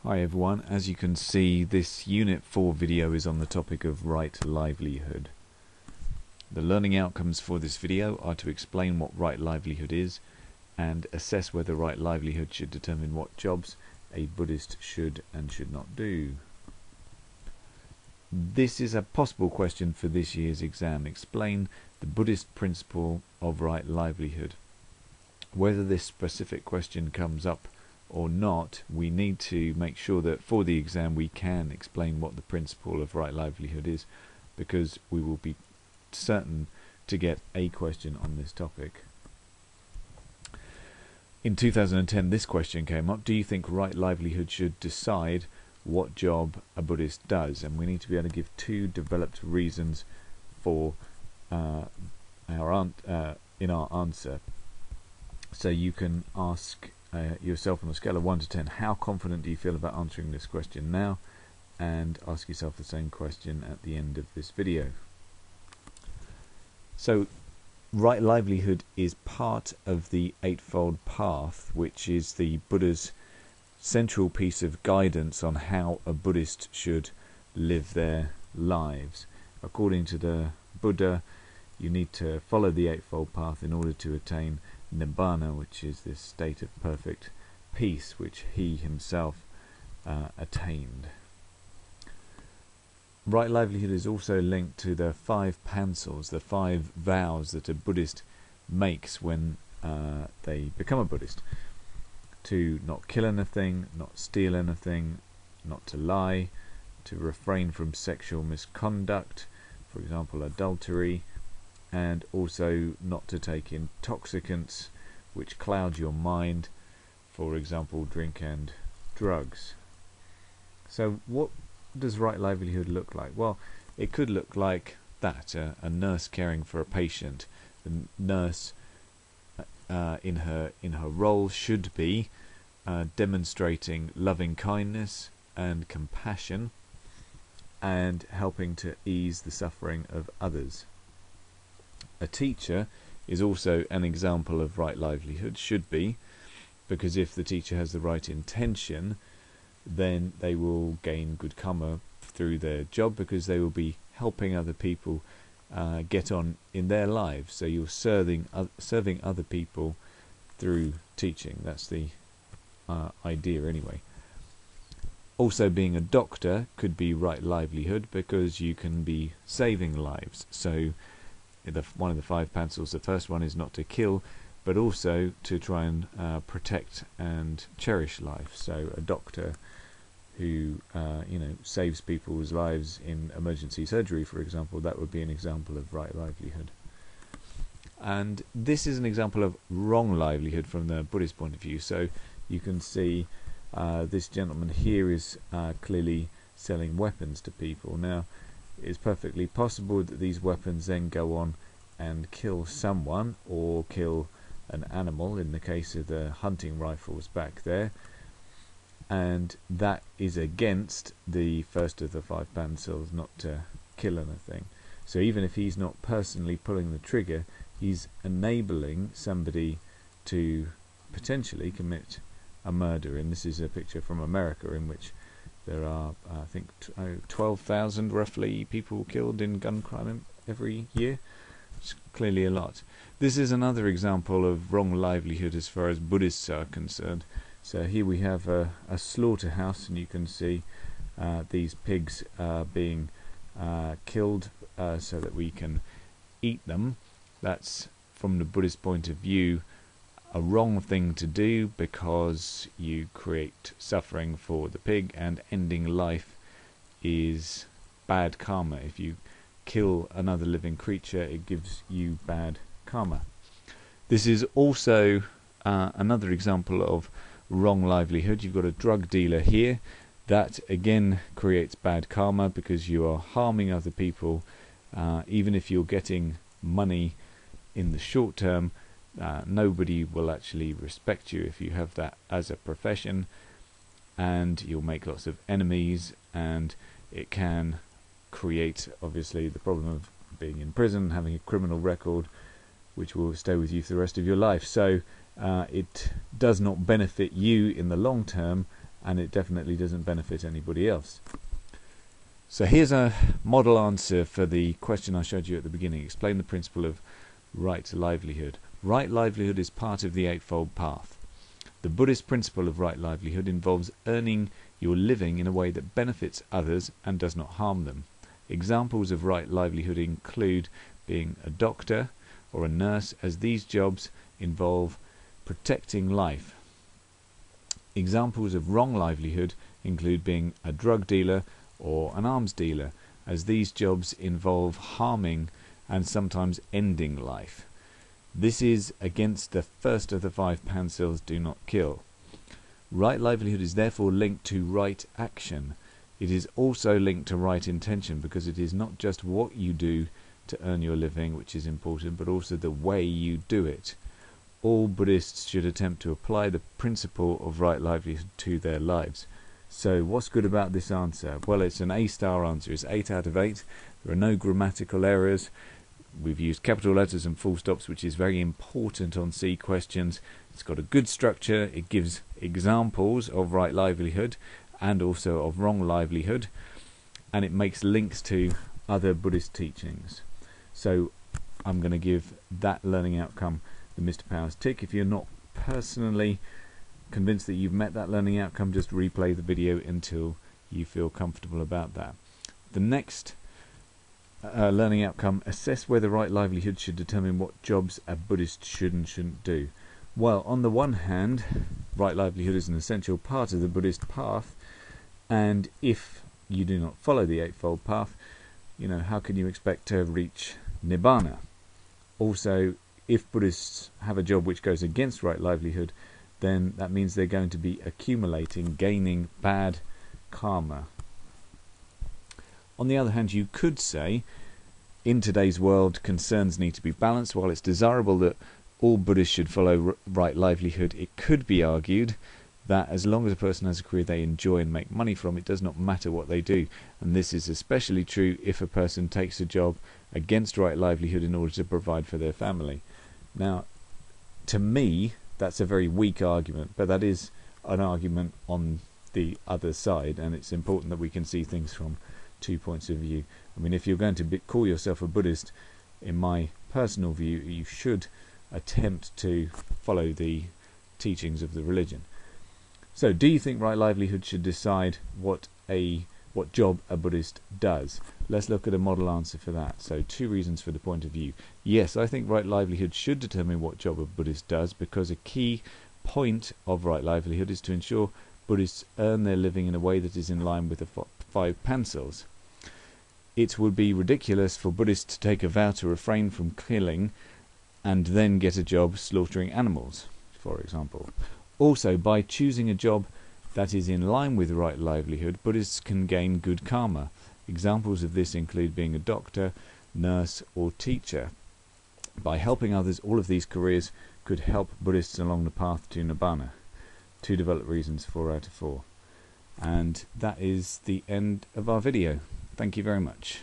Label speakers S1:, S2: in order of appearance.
S1: Hi everyone, as you can see this Unit 4 video is on the topic of right livelihood. The learning outcomes for this video are to explain what right livelihood is and assess whether right livelihood should determine what jobs a Buddhist should and should not do. This is a possible question for this year's exam. Explain the Buddhist principle of right livelihood. Whether this specific question comes up or not, we need to make sure that for the exam we can explain what the principle of right livelihood is, because we will be certain to get a question on this topic. In 2010 this question came up: do you think right livelihood should decide what job a Buddhist does? And we need to be able to give two developed reasons for in our answer. So you can ask yourself on a scale of 1 to 10, how confident do you feel about answering this question now, and ask yourself the same question at the end of this video. So right livelihood is part of the Eightfold Path, which is the Buddha's central piece of guidance on how a Buddhist should live their lives. According to the Buddha, you need to follow the Eightfold Path in order to attain Nibbana, which is this state of perfect peace which he himself attained. Right livelihood is also linked to the 5 pansals, the 5 vows that a Buddhist makes when they become a Buddhist: to not kill anything, not steal anything, not to lie, to refrain from sexual misconduct, for example adultery, and also not to take intoxicants which cloud your mind, for example drink and drugs. So what does right livelihood look like? Well, it could look like that, a nurse caring for a patient. The nurse in her role should be demonstrating loving kindness and compassion and helping to ease the suffering of others. A teacher is also an example of right livelihood, should be, because if the teacher has the right intention, then they will gain good karma through their job, because they will be helping other people get on in their lives. So you're serving other people through teaching. That's the idea anyway. Also, being a doctor could be right livelihood, because you can be saving lives. So one of the 5 pansals, the first one is not to kill, but also to try and protect and cherish life. So a doctor who saves people's lives in emergency surgery, for example, that would be an example of right livelihood. And this is an example of wrong livelihood from the Buddhist point of view. So you can see this gentleman here is clearly selling weapons to people. Now, it's perfectly possible that these weapons then go on and kill someone or kill an animal, in the case of the hunting rifles back there, and that is against the first of the 5 pansals, not to kill anything. So even if he's not personally pulling the trigger, he's enabling somebody to potentially commit a murder. And this is a picture from America in which there are, I think, 12,000 roughly people killed in gun crime every year. It's clearly a lot. This is another example of wrong livelihood as far as Buddhists are concerned. So here we have a slaughterhouse, and you can see these pigs being killed so that we can eat them. That's, from the Buddhist point of view, a wrong thing to do, because you create suffering for the pig, and ending life is bad karma. If you kill another living creature, it gives you bad karma. This is also another example of wrong livelihood. You've got a drug dealer here. That again creates bad karma, because you are harming other people. Even if you're getting money in the short term, nobody will actually respect you if you have that as a profession, and you'll make lots of enemies, and it can create obviously the problem of being in prison, having a criminal record which will stay with you for the rest of your life. So it does not benefit you in the long term, and it definitely doesn't benefit anybody else. So here's a model answer for the question I showed you at the beginning. Explain the principle of right livelihood. Right livelihood is part of the Eightfold Path. The Buddhist principle of right livelihood involves earning your living in a way that benefits others and does not harm them. Examples of right livelihood include being a doctor or a nurse, as these jobs involve protecting life. Examples of wrong livelihood include being a drug dealer or an arms dealer, as these jobs involve harming and sometimes ending life. This is against the first of the 5 pencils, do not kill. Right livelihood is therefore linked to right action. It is also linked to right intention, because it is not just what you do to earn your living which is important, but also the way you do it. All Buddhists should attempt to apply the principle of right livelihood to their lives. So what's good about this answer? Well, it's an A-star answer. It's 8 out of 8. There are no grammatical errors. We've used capital letters and full stops, which is very important on C questions. It's got a good structure. It gives examples of right livelihood and also of wrong livelihood, and it makes links to other Buddhist teachings. So I'm going to give that learning outcome the Mr. Powers tick. If you're not personally convinced that you've met that learning outcome, just replay the video until you feel comfortable about that. The next learning outcome: assess whether right livelihood should determine what jobs a Buddhist should and shouldn't do. Well, on the one hand, right livelihood is an essential part of the Buddhist path, and if you do not follow the Eightfold Path, how can you expect to reach Nibbana? Also, if Buddhists have a job which goes against right livelihood, then that means they're going to be gaining bad karma. On the other hand, you could say, in today's world, concerns need to be balanced. While it's desirable that all Buddhists should follow right livelihood, it could be argued that as long as a person has a career they enjoy and make money from, it does not matter what they do. And this is especially true if a person takes a job against right livelihood in order to provide for their family. Now, to me, that's a very weak argument, but that is an argument on the other side, and it's important that we can see things from 2 points of view. I mean, if you're going to call yourself a Buddhist, in my personal view, you should attempt to follow the teachings of the religion. So, do you think right livelihood should decide what job a Buddhist does? Let's look at a model answer for that. So, 2 reasons for the point of view. Yes, I think right livelihood should determine what job a Buddhist does, because a key point of right livelihood is to ensure Buddhists earn their living in a way that is in line with the 5 pencils. It would be ridiculous for Buddhists to take a vow to refrain from killing and then get a job slaughtering animals, for example. Also, by choosing a job that is in line with right livelihood, Buddhists can gain good karma. Examples of this include being a doctor, nurse, or teacher. By helping others, all of these careers could help Buddhists along the path to Nibbana. 2 developed reasons, 4 out of 4. And that is the end of our video. Thank you very much.